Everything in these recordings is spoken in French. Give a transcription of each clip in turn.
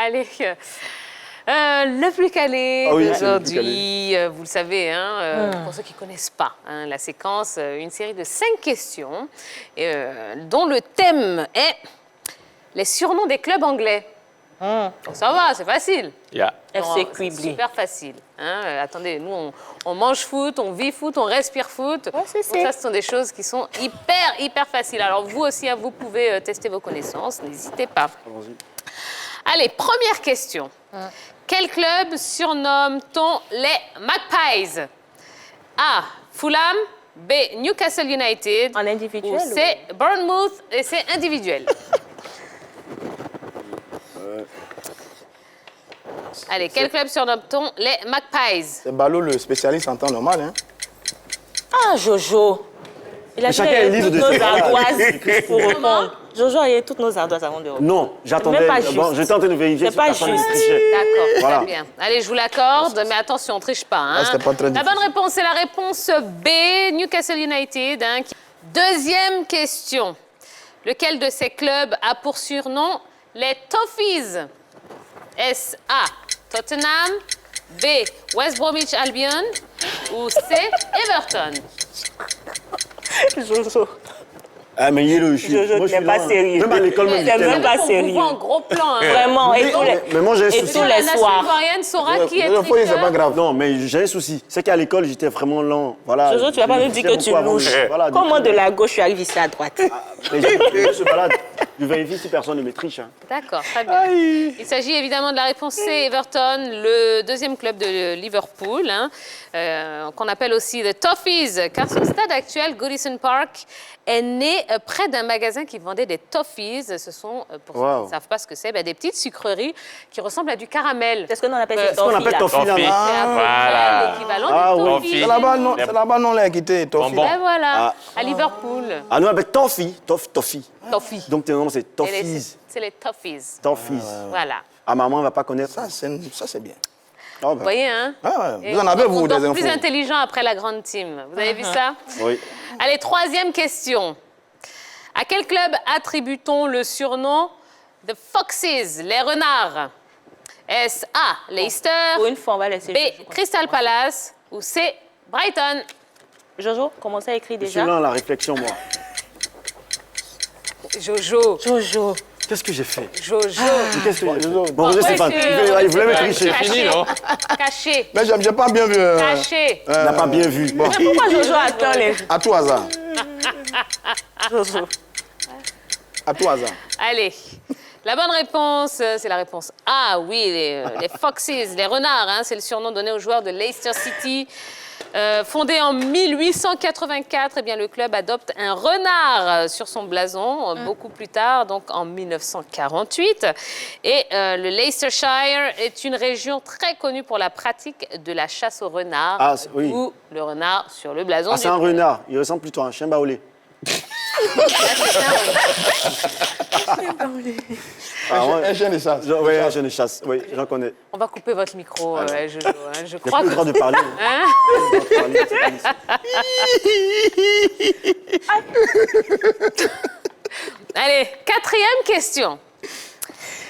Allez, le plus calé Ah oui, d'aujourd'hui, vous le savez, hein, pour ceux qui ne connaissent pas la séquence, une série de 5 questions dont le thème est les surnoms des clubs anglais. Ça va, c'est facile. Yeah. FC Quibbly. Super facile. Hein. Attendez, nous, on mange foot, on vit foot, on respire foot. Ouais, c'est Donc ça, ce sont des choses qui sont hyper faciles. Alors vous aussi, vous pouvez tester vos connaissances, n'hésitez pas. Allez, première question. Quel club surnomme-t-on les Magpies? A. Fulham. B. Newcastle United. En individuel Ou C. Bournemouth. Et c'est individuel. Allez, quel club surnomme-t-on les Magpies? C'est Ballot, le spécialiste en temps normal. Hein. Ah, Jojo. Il a chacun est libre toutes de nos ses ardoises pour répondre. Jojo a eu toutes nos ardoises avant de répondre. Non, j'attendais. Même pas juste. Bon, j'étais en train de vérifier. C'est pas si personne juste. ne trichait. D'accord, Voilà. très bien. Allez, je vous l'accorde, mais attention, on ne triche pas. Hein. Ah, c'était pas très La bonne difficile. réponse, c'est la réponse B, Newcastle United. Hein. Deuxième question. Lequel de ces clubs a pour surnom les Toffees? S. A. Tottenham. B. West Bromwich Albion. Ou C. Everton. Jojo. Ah, mais Yelo, je suis. Jojo, moi, je tu n'es suis pas là. sérieux. Même à l'école, même C'est j'étais même là. pas On vous sérieux. voit en gros plan. Hein. Vraiment. Et tous Mais moi, j'ai un et souci. tous La les nation soirs. ivoirienne saura qui est Le foyer, c'est tricheur. pas grave. Non, mais j'ai un souci. C'est qu'à l'école, j'étais vraiment lent. Voilà. Jojo, tu vas pas me dire que tu louches. Voilà, Comment de la gauche, tu arrives ici à droite? Mais je se balade. Je vérifie si personne ne me triche. Hein. D'accord, très bien. Il s'agit évidemment de la réponse C, Everton, le deuxième club de Liverpool, hein, qu'on appelle aussi The Toffees, car son stade actuel, Goodison Park, est né près d'un magasin qui vendait des toffees. Ce sont, pour ceux qui ne savent pas ce que c'est, des petites sucreries qui ressemblent à du caramel. C'est ce qu'on appelle Ce qu'on appelle toffee, là. Toffee. C'est à peu près Voilà. l'équivalent Ah du oui. toffee. Toffee. C'est là-bas, non, là, quitté. Toffee. Bonbon. Ben voilà, Ah. à Liverpool. Ah non, avec toffee. Toffee. Toffee. Donc, tes noms, c'est Et Toffees. c'est les toffees. Toffees. Voilà. Ah, maman, elle va pas connaître. Ça, c'est bien. Ah, Vous voyez, hein? Ah, ouais. Et Vous en avez, on vous, des tombe infos. plus intelligent après la grande team. Vous avez vu ça? Oui. Allez, troisième question. À quel club attribue-t-on le surnom The Foxes, les renards? S. A. Leicester. Pour une fois, on va laisser B. Jojo. Crystal Palace. Ou C. Brighton. Jojo, commencez à écrire Je suis déjà. lent à la réflexion, moi. Jojo. Jojo. Qu'est-ce que j'ai fait? Jojo. Qu'est-ce que j'ai fait? Jojo. Bon, Roger, c'est pas. Il voulait me tricher. C'est fini, non? Caché. Mais j'ai pas bien vu. Caché. Il n'a pas bien vu. Bon, Pourquoi Jojo attend les... à tout hasard. Jojo. À tout hasard. Allez. La bonne réponse, c'est la réponse A. Oui, les Foxes, les renards. Hein, c'est le surnom donné aux joueurs de Leicester City. Fondé en 1884, eh bien, le club adopte un renard sur son blason beaucoup plus tard, donc en 1948. Et le Leicestershire est une région très connue pour la pratique de la chasse au renard, Ah, oui. ou le renard sur le blason. Ah, c'est un renard. Il ressemble plutôt à un chien baoulé. Un chien de chasse. Oui, un chien de chasse. Oui, j'en connais. On va couper votre micro, Jojo. Hein, je Il crois n'a plus le droit de parler. Hein? Il n'a plus le droit de parler, c'est pas ici. Allez, quatrième question.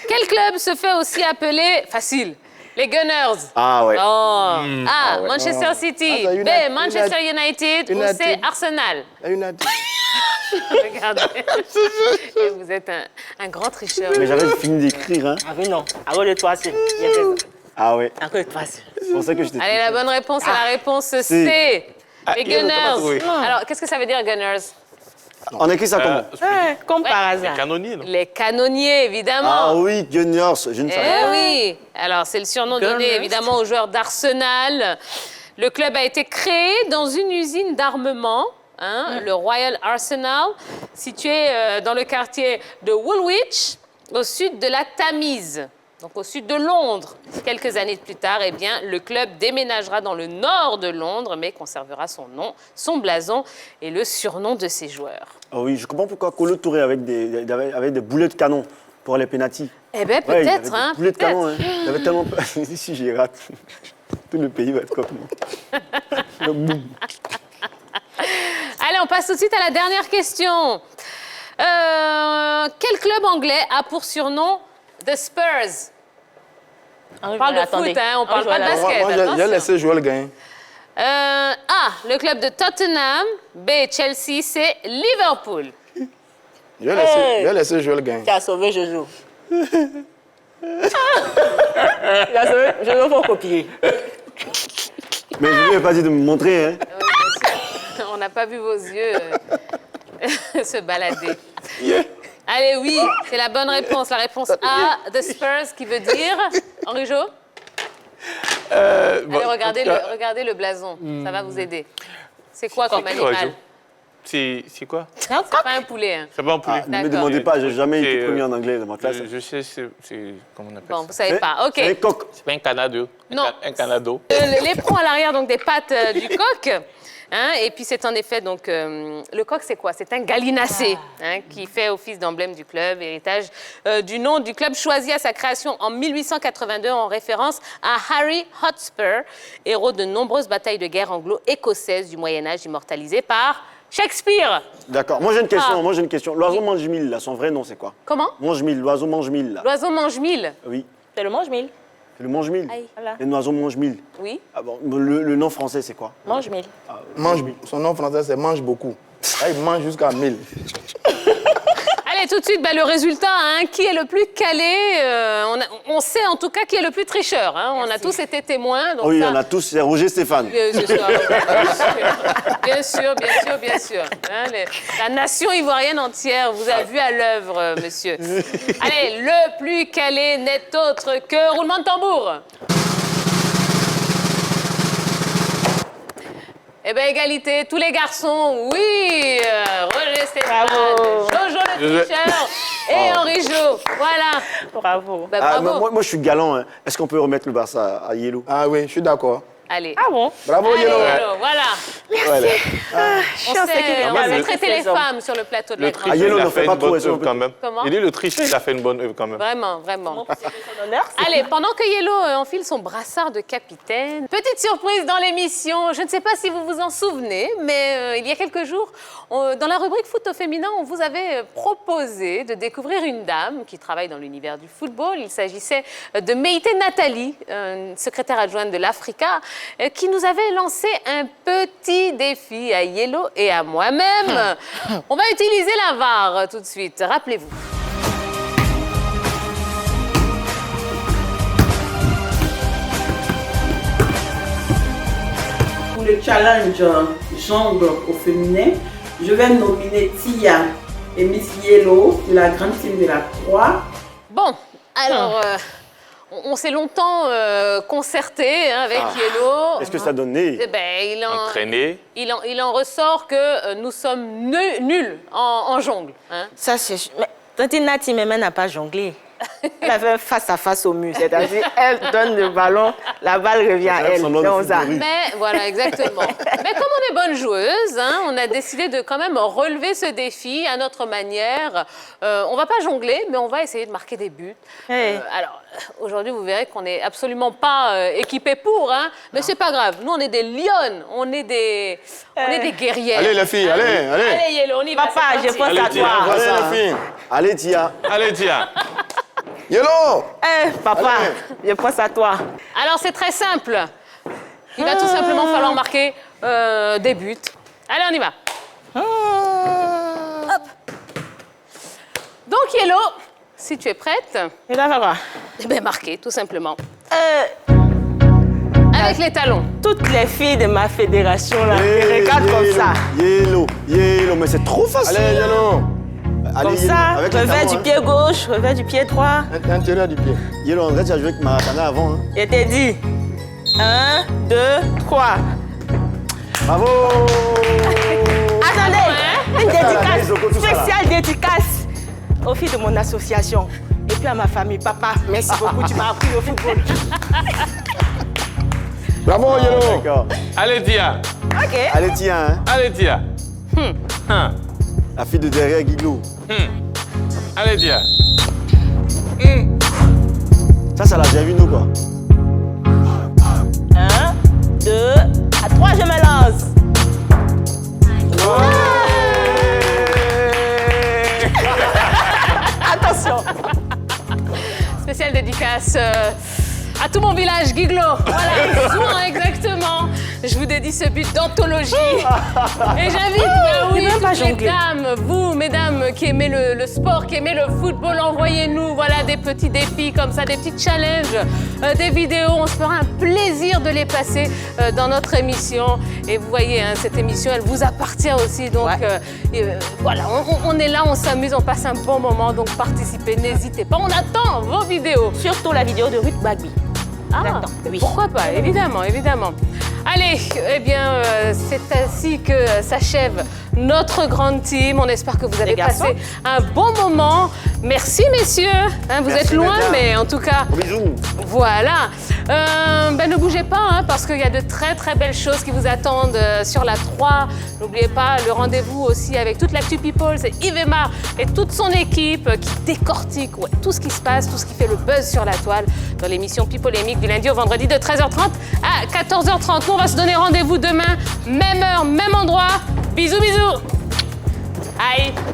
Quel club se fait aussi appeler, facile, les Gunners? Ah ouais. Oh. A. Manchester City. Ah, c'est B. Manchester United. Ou C. United. Arsenal. Regardez. Et vous êtes un grand tricheur. Mais j'avais fini d'écrire, hein. Ah oui, non. Arrête de toi, c'est... Ah ouais. Arrête de toi, c'est... Je pensais que j'étais. Allez, la bonne réponse est la réponse C. Les il a pas Gunners. trouvé. Alors, qu'est-ce que ça veut dire, Gunners? On écrit ça comment? Comme par hasard. Canonnier, non? Les canonniers, évidemment. Ah oui, Gunners. Je ne savais pas. Eh oui. Alors, c'est le surnom donné évidemment aux joueurs d'Arsenal. Le club a été créé dans une usine d'armement, hein, le Royal Arsenal, situé dans le quartier de Woolwich, au sud de la Tamise, donc au sud de Londres. Quelques années plus tard, eh bien, le club déménagera dans le nord de Londres, mais conservera son nom, son blason et le surnom de ses joueurs. Ah oui, je comprends pourquoi Kolo Touré avec des boulets de canon pour les pénaltys. Eh bien, Ouais, il avait peut-être, des hein, boulets de peut-être. canon, hein. Il avait tellement peur. Si j'y rate, tout le pays va être comme nous. Boum. Allez, on passe tout de suite à la dernière question. Quel club anglais a pour surnom The Spurs? On parle de foot, hein, on parle pas de basket. Moi, j'ai laissé jouer le gagner. A, le club de Tottenham. B, Chelsea. C, Liverpool. J'ai laissé jouer le gagner. Tu as sauvé Jojo. Il a sauvé Jojo, faut copier. Mais je lui ai pas dit de me montrer, hein. On n'a pas vu vos yeux se balader. Allez, oui, c'est la bonne réponse. La réponse A, The Spurs, qui veut dire... Henri Jo Allez, regardez le blason. Ça va vous aider. C'est quoi comme animal? C'est quoi? C'est pas un poulet. Hein. C'est pas un poulet. Ne me demandez pas, j'ai jamais été premier en anglais dans ma classe. Je sais, c'est... Comment on appelle Bon, ça? vous savez pas. OK. C'est un coq. C'est pas un canado. Non. Un canado. L'éperon à l'arrière donc des pattes du coq. Hein, et puis c'est en effet donc le coq c'est quoi? C'est un gallinacé hein, qui fait office d'emblème du club, héritage du nom du club choisi à sa création en 1882 en référence à Harry Hotspur, héros de nombreuses batailles de guerre anglo-écossaises du Moyen-Âge immortalisé par Shakespeare. D'accord. Moi, j'ai une question. L'oiseau mange-mille, là, son vrai nom, c'est quoi? Comment? Mange-mille, l'oiseau mange-mille, là. L'oiseau mange mille. Oui. C'est le mange-mille. C'est le mange-mille. Aïe. Voilà. Un oiseau mange-mille. Oui. Ah bon, le nom français, c'est quoi? Mange-mille. Son nom français, c'est mange beaucoup. Là, il mange jusqu'à 1000. Allez, tout de suite, le résultat, hein, qui est le plus calé on sait en tout cas qui est le plus tricheur. Hein, on a tous été témoins. Donc Oui, ça... on a tous, c'est Roger Stéphane. C'est ça. Bien sûr. Hein, la nation ivoirienne entière vous a vu à l'œuvre, monsieur. Allez, le plus calé n'est autre que roulement de tambour. Eh bien, égalité, tous les garçons, oui, Roger Stéphane, Jojo le tricheur et Henri Jo, voilà. Bravo. Bravo. Moi, je suis galant. Hein. Est-ce qu'on peut remettre le Barça à Yellow? Ah oui, je suis d'accord. Allez. Ah bon? Bravo, Allez, Yellow. voilà. Voilà. On sait traiter les femmes sur le plateau de la Le grande. tricheur, Yellow, il a ne fait fait pas une trop, bonne est-ce qu'on œuvre peut- quand même. Comment? Il est le tricheur, il a fait une bonne œuvre quand même. Vraiment. Son honneur. Allez, pendant que Yellow enfile son brassard de capitaine, petite surprise dans l'émission. Je ne sais pas si vous vous en souvenez, mais il y a quelques jours, dans la rubrique foot au féminin, on vous avait proposé de découvrir une dame qui travaille dans l'univers du football. Il s'agissait de Meïté Nathalie, secrétaire adjointe de l'Africa, qui nous avait lancé un petit défi à Yellow et à moi-même. On va utiliser la VAR tout de suite, rappelez-vous. Pour le challenge genre au féminin, je vais nominer Tia et Miss Yellow de la grande team de la Croix. Bon, alors, on s'est longtemps concerté hein, avec Yellow. Est-ce que ça donne nez? Eh ben, Entraîné. il en ressort que nous sommes nuls en jongle. Hein. Ça, c'est... Mais Tante Nati, même, elle n'a pas jonglé. Elle avait un face-à-face au mur. C'est-à-dire, elle donne le ballon, la balle revient à elle. semblant de Donc, ça. football, oui. Mais voilà, exactement. Mais comme on est bonnes joueuses, hein, on a décidé de quand même relever ce défi à notre manière. On va pas jongler, mais on va essayer de marquer des buts. Hey. Alors, aujourd'hui, vous verrez qu'on n'est absolument pas équipés pour, hein, mais c'est pas grave. Nous, on est des lionnes, on est des guerrières. Allez, les filles, allez. Allez, Yellow, on y va. Papa, c'est je parti. pense à Allez, toi. Allez, les filles. Allez, Tia. Allez, tiens. Yellow. Papa, je pense à toi. Alors, c'est très simple. Il va tout simplement falloir marquer des buts. Allez, on y va. Hop. Donc, Yellow, si tu es prête, Et là, papa. eh bien, marquer, tout simplement. Avec les talons. Toutes les filles de ma fédération, là, me regardent comme ça. Yellow, mais c'est trop facile. Allez, Yellow. Allez, Comme Yellow, ça, avec les revers talons, du hein. pied gauche, revers du pied droit. Intérieur du pied. Yellow, en vrai, tu as joué avec Maracana avant. Hein. Je t'ai dit. 1, 2, 3. Bravo. Attendez, une les dédicace, locaux, tout ça, là. spéciale dédicace aux filles de mon association. Et puis à ma famille. Papa, merci beaucoup, tu m'as appris le football. Bravo, Yellow. D'accord. Allez, Tia. OK. Allez, Tia. Hein. Allez, Tia. La fille de derrière, Guiglou. Allez, Tia. Ça l'a déjà vu, nous, quoi. 1, 2, à 3, je me lance. Attention. Spéciale dédicace à À tout mon village, Guiglo. Voilà, soin, exactement. Je vous dédie ce but d'anthologie. Et j'invite, oui, même pas toutes les jongler. dames, vous, mesdames, qui aimez le sport, qui aimez le football, envoyez-nous, voilà, des petits défis comme ça, des petits challenges, des vidéos. On se fera un plaisir de les passer dans notre émission. Et vous voyez, hein, cette émission, elle vous appartient aussi. Donc, voilà, on est là, on s'amuse, on passe un bon moment. Donc, participez, n'hésitez pas. On attend vos vidéos. Surtout la vidéo de Ruth Bagby. Ah, oui. pourquoi pas, évidemment, évidemment. Allez, eh bien, c'est ainsi que s'achève notre grande team. On espère que vous avez passé un bon moment. Merci, messieurs. Hein, vous êtes loin, mesdames. mais en tout cas, Bisous. voilà. Ne bougez pas, hein, parce qu'il y a de très, très belles choses qui vous attendent sur la 3. N'oubliez pas le rendez-vous aussi avec toute l'actu People. C'est Yves Aymar et toute son équipe qui décortique tout ce qui se passe, tout ce qui fait le buzz sur la toile dans l'émission Pipolémique du lundi au vendredi de 13h30 à 14h30. Nous, on va se donner rendez-vous demain, même heure, même endroit. Bisous, bisous. Aïe.